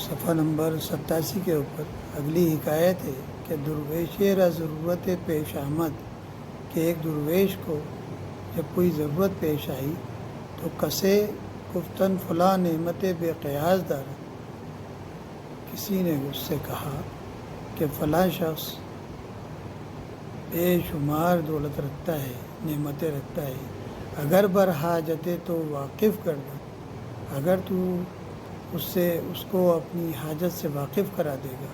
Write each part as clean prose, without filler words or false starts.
صفحہ نمبر 87 کے اوپر اگلی حکایت ہے کہ درویش را ضرورت پیش آمد، کہ ایک درویش کو جب کوئی ضرورت پیش آئی تو کسے گفتن فلاں نعمت بے قیاس دار، کسی نے اس سے کہا کہ فلاں شخص بے شمار دولت رکھتا ہے، نعمتیں رکھتا ہے، اگر بر حاجت تو واقف کر دے، اگر تو اس کو اپنی حاجت سے واقف کرا دے گا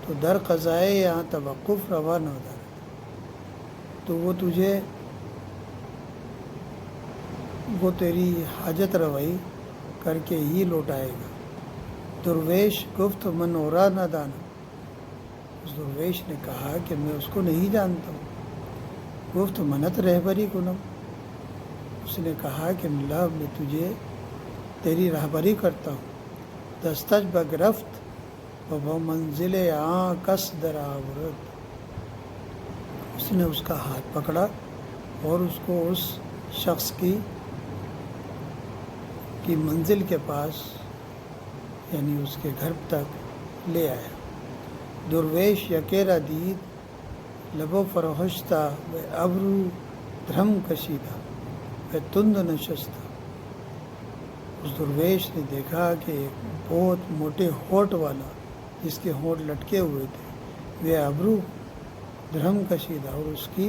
تو در قضائے یہاں توقف روا نہ ہوتا، تو وہ تیری حاجت روائی کر کے ہی لوٹائے گا۔ درویش گفت من اورا نہ دانا، اس درویش نے کہا کہ میں اس کو نہیں جانتا ہوں۔ گفت منت رہبری کنم، اس نے کہا کہ اللہ میں تیری رہبری کرتا ہوں۔ دستش بگرفت و منزل آں کس در آورد، اس نے اس کا ہاتھ پکڑا اور اس کو اس شخص کی منزل کے پاس یعنی اس کے گھر تک لے آیا۔ درویش یکیرا دید لبو فرہشتہ و ابرو دھرم کشیدہ و تند نشستہ، اس درویش نے دیکھا کہ ایک بہت موٹے ہونٹ والا جس کے ہونٹ لٹکے ہوئے تھے، وہ ابرو دھرم کشیدہ، اور اس کی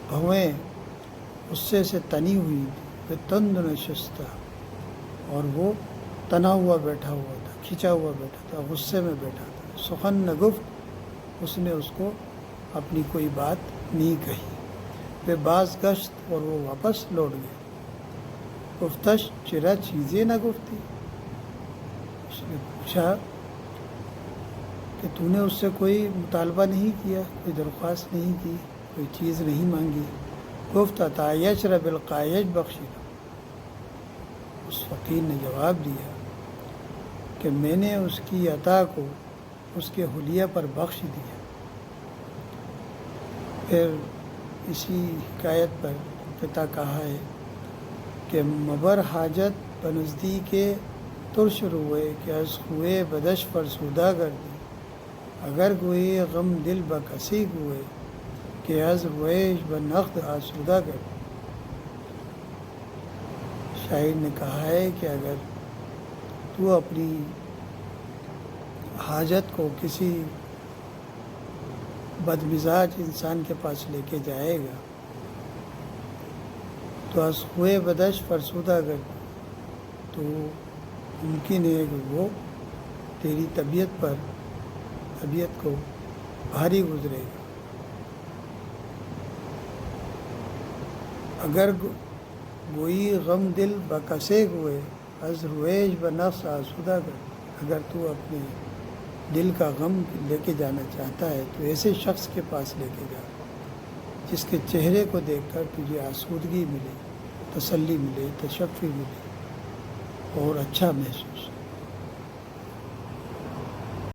بھویں غصے سے تنی ہوئی تھی، وہ تند نشستہ، اور وہ تنا ہوا بیٹھا ہوا تھا، کھنچا ہوا بیٹھا تھا، غصے میں بیٹھا تھا۔ سخن نہ گفت، اس نے اس کو اپنی کوئی بات نہیں کہی۔ وہ باز گشت، اور وہ واپس لوٹ گئے۔ گفتش چرا چیزیں نہ گفتی، اس نے پوچھا کہ تو نے اس سے کوئی مطالبہ نہیں کیا، کوئی درخواست نہیں کی، کوئی چیز نہیں مانگی۔ گفت عطایش را بالقایش بخشیدہ، اس فقیر نے جواب دیا کہ میں نے اس کی عطا کو اس کے حلیہ پر بخش دیا۔ پھر اسی حکایت پر پتا کہا ہے کہ مبر حاجت بنزدیک ترش روئے کہ از ہوئے بدش فرسودہ گردی، اگر گوئے غم دل بکسی گوئے کہ از رویش بنقد آسودہ گردی۔ شاعر نے کہا ہے کہ اگر تو اپنی حاجت کو کسی بدمزاج انسان کے پاس لے کے جائے گا تو از ہوئے بدش فرسودہ گردی، تو ممکن ہے کہ وہ تیری طبیعت کو بھاری گزرے گا۔ اگر گوئی غم دل بکسے ہوئے از رویش بنفس آسودہ گردی، اگر تو اپنے دل کا غم لے کے جانا چاہتا ہے تو ایسے شخص کے پاس لے کے جا جس کے چہرے کو دیکھ کر تجھے آسودگی ملے، تسلی ملے، تشفی ملے اور اچھا محسوس ہو۔